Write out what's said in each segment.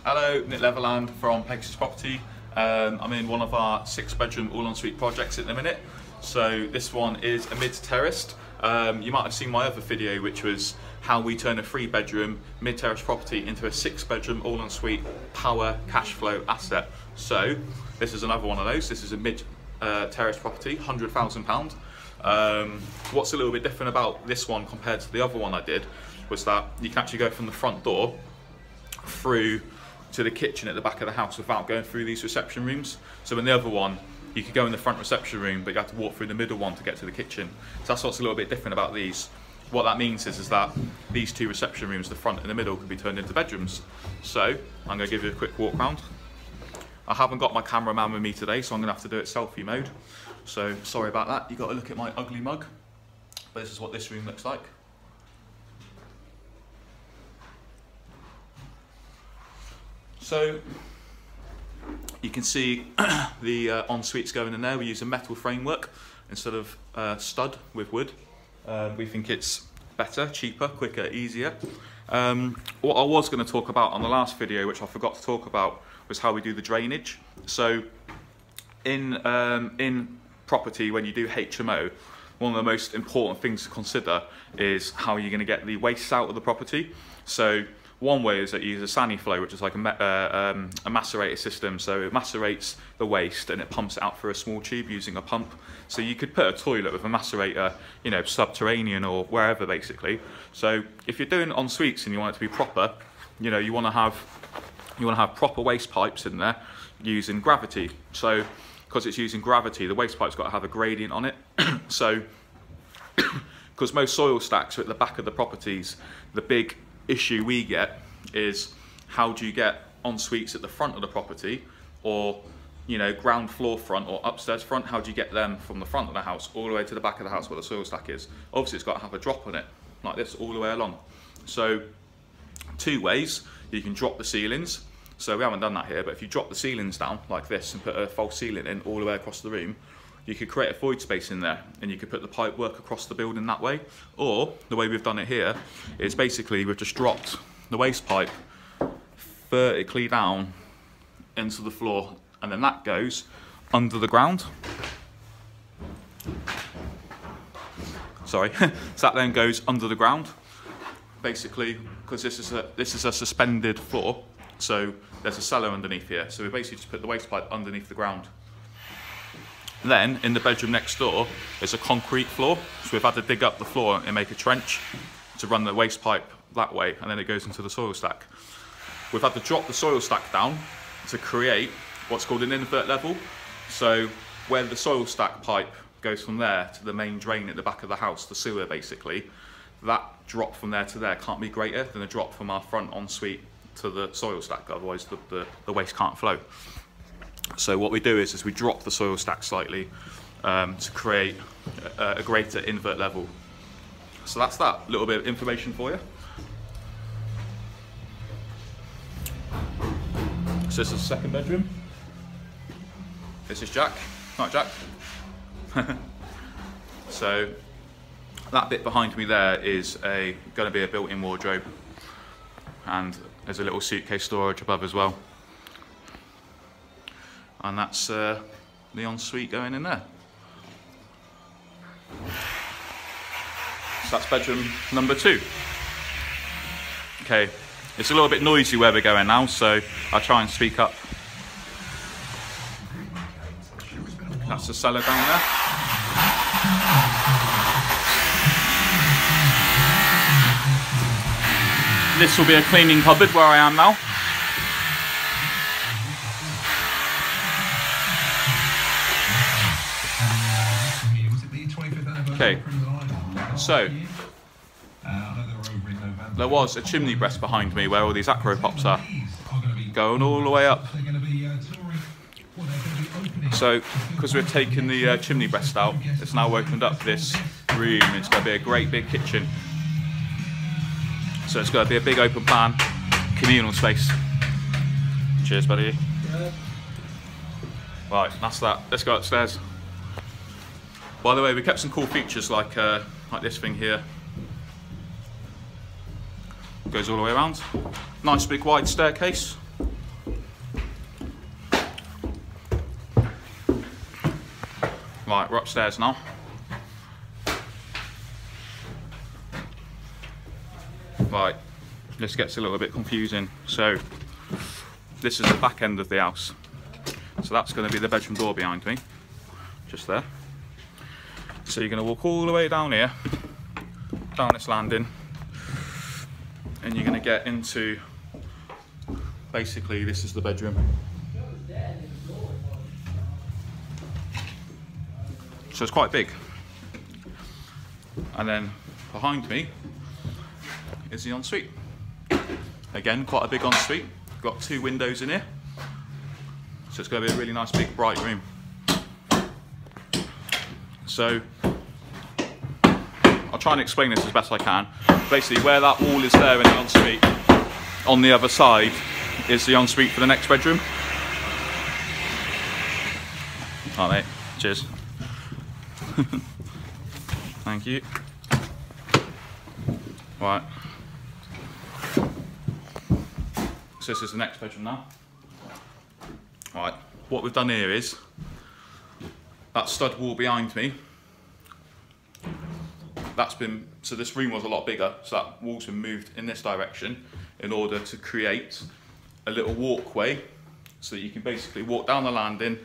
Hello, Nick Leatherland from Pegasus Property. I'm in one of our 6-bedroom all-en-suite projects at the minute. So this one is a mid-terraced. You might have seen my other video, which was how we turn a 3-bedroom mid-terrace property into a 6-bedroom all-en-suite power cash flow asset. So this is another one of those. This is a mid-terrace property, £100,000. What's a little bit different about this one compared to the other one I did was that you can actually go from the front door through to the kitchen at the back of the house without going through these reception rooms. So in the other one, you could go in the front reception room, but you have to walk through the middle one to get to the kitchen. So that's what's a little bit different about these. What that means is that these 2 reception rooms, the front and the middle, could be turned into bedrooms. So I'm going to give you a quick walk round. I haven't got my cameraman with me today, so I'm going to have to do it selfie mode. So sorry about that. You've got to look at my ugly mug. But this is what this room looks like. So you can see the en-suites going in there. We use a metal framework instead of stud with wood. We think it's better, cheaper, quicker, easier. What I was going to talk about on the last video, which I forgot to talk about, was how we do the drainage. So in property, when you do HMO, one of the most important things to consider is how you're going to get the waste out of the property. So one way is that you use a sani flow, which is like a macerator system. So it macerates the waste and it pumps it out through a small tube using a pump. So you could put a toilet with a macerator, you know, subterranean or wherever basically. So if you're doing en-suites and you want it to be proper, you know, you want to have proper waste pipes in there using gravity. So because it's using gravity, the waste pipe's got to have a gradient on it. So because most soil stacks are at the back of the properties, the big issue we get is how do you get en-suites at the front of the property, or you know, ground floor front or upstairs front, how do you get them from the front of the house all the way to the back of the house where the soil stack is? Obviously it's got to have a drop on it like this all the way along. So 2 ways: you can drop the ceilings. So we haven't done that here, but if you drop the ceilings down like this and put a false ceiling in all the way across the room, you could create a void space in there and you could put the pipe work across the building that way. Or the way we've done it here is basically we've just dropped the waste pipe vertically down into the floor, and then that goes under the ground. Sorry, so that then goes under the ground, basically, because this is a suspended floor, so there's a cellar underneath here. So we basically just put the waste pipe underneath the ground. Then in the bedroom next door is a concrete floor, so we've had to dig up the floor and make a trench to run the waste pipe that way, and then it goes into the soil stack. We've had to drop the soil stack down to create what's called an invert level. So where the soil stack pipe goes from there to the main drain at the back of the house, the sewer basically, that drop from there to there can't be greater than a drop from our front ensuite to the soil stack, otherwise the waste can't flow. So what we do is we drop the soil stack slightly to create a greater invert level. So that's that little bit of information for you. So this is the 2nd bedroom. This is Jack. Right, Jack. So that bit behind me there is going to be a built-in wardrobe, and there's a little suitcase storage above as well. And that's the ensuite going in there. So that's bedroom number 2. Okay, it's a little bit noisy where we're going now, so I'll try and speak up. That's the cellar down there. This will be a cleaning cupboard where I am now. Okay, so there was a chimney breast behind me where all these acro pops are, going all the way up. So because we've taken the chimney breast out, it's now opened up this room. It's going to be a great big kitchen. So it's going to be a big open plan communal space. Cheers, buddy. Right, that's that. Let's go upstairs. By the way, we kept some cool features like this thing here. Goes all the way around. Nice big wide staircase. Right, we're upstairs now. Right, this gets a little bit confusing. So this is the back end of the house. So that's going to be the bedroom door behind me, just there. So you're going to walk all the way down here, down this landing, and you're going to get into, basically this is the bedroom. So it's quite big. And then behind me is the ensuite. Again, quite a big ensuite. Got 2 windows in here. So it's going to be a really nice big bright room. So I'll try and explain this as best I can. Basically where that wall is there in the ensuite, on the other side is the ensuite for the next bedroom. Oh mate, cheers. Thank you. Right. So this is the next bedroom now. Right, what we've done here is, that stud wall behind me, that's been, so this room was a lot bigger, so that wall's been moved in this direction in order to create a little walkway so that you can basically walk down the landing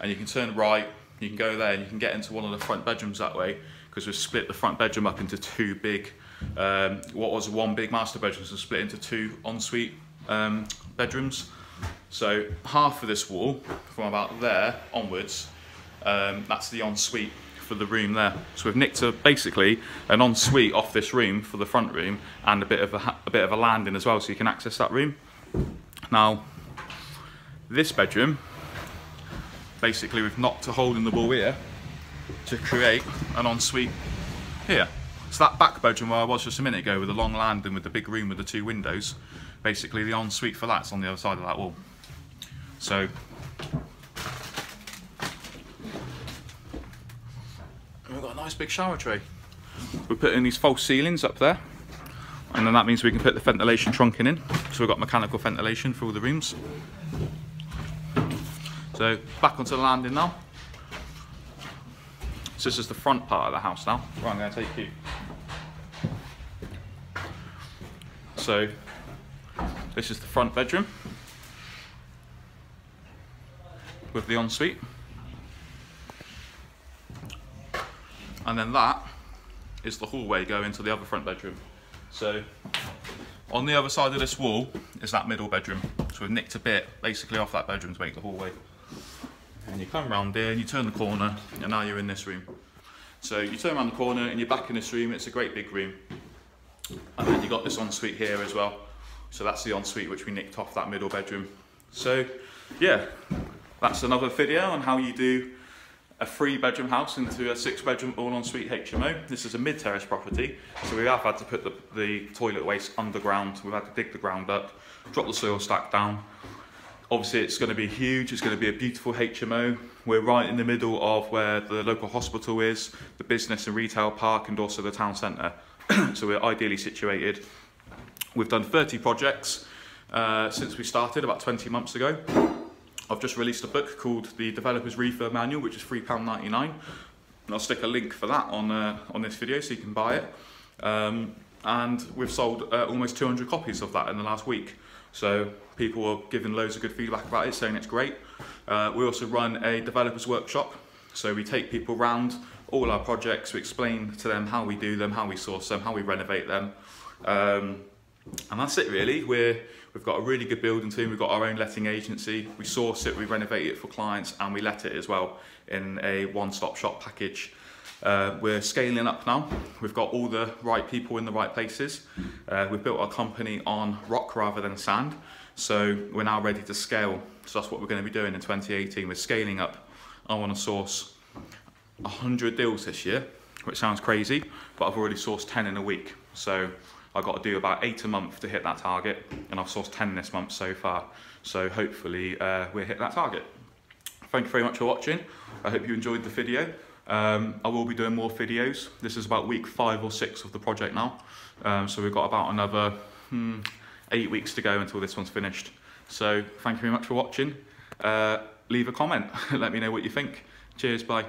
and you can turn right, you can go there and you can get into one of the front bedrooms that way, because we've split the front bedroom up into 2 big, what was 1 big master bedroom, so split into 2 ensuite bedrooms. So half of this wall, from about there onwards, that's the ensuite for the room there. So we've nicked basically an ensuite off this room for the front room, and a bit of a landing as well, so you can access that room. Now, this bedroom, basically we've knocked a hole in the wall here to create an ensuite here. So that back bedroom where I was just a minute ago with the long landing with the big room with the 2 windows, basically the ensuite for that's on the other side of that wall. So we've got a nice big shower tray. We're putting these false ceilings up there, and then that means we can put the ventilation trunking in. So we've got mechanical ventilation for all the rooms. So back onto the landing now. So this is the front part of the house now, where I'm going to take you. So this is the front bedroom with the ensuite, and then that is the hallway going to the other front bedroom. So on the other side of this wall is that middle bedroom, so we've nicked a bit basically off that bedroom to make the hallway, and you come round here and you turn the corner and now you're in this room. So you turn around the corner and you're back in this room. It's a great big room, and then you got this ensuite here as well. So that's the ensuite which we nicked off that middle bedroom. So yeah, that's another video on how you do a 3-bedroom house into a 6-bedroom all-ensuite HMO. This is a mid-terrace property, so we have had to put the toilet waste underground. We've had to dig the ground up, drop the soil stack down. Obviously it's going to be huge, it's going to be a beautiful HMO. We're right in the middle of where the local hospital is, the business and retail park, and also the town centre. So we're ideally situated. We've done 30 projects since we started about 20 months ago. I've just released a book called The Developer's Refurb Manual, which is £3.99. And I'll stick a link for that on this video so you can buy it. And we've sold almost 200 copies of that in the last week. So people are giving loads of good feedback about it, saying it's great. We also run a developers workshop. So we take people around all our projects, we explain to them how we do them, how we source them, how we renovate them. And that's it really. We've got a really good building team, we've got our own letting agency, we source it, we renovate it for clients, and we let it as well in a one-stop shop package. We're scaling up now, we've got all the right people in the right places. We've built our company on rock rather than sand, so we're now ready to scale. So that's what we're going to be doing in 2018, we're scaling up. I want to source 100 deals this year, which sounds crazy, but I've already sourced 10 in a week. So I've got to do about 8 a month to hit that target, and I've sourced 10 this month so far. So hopefully we'll hit that target. Thank you very much for watching. I hope you enjoyed the video. I will be doing more videos. This is about week 5 or 6 of the project now. So we've got about another 8 weeks to go until this one's finished. So thank you very much for watching. Leave a comment, let me know what you think. Cheers, bye.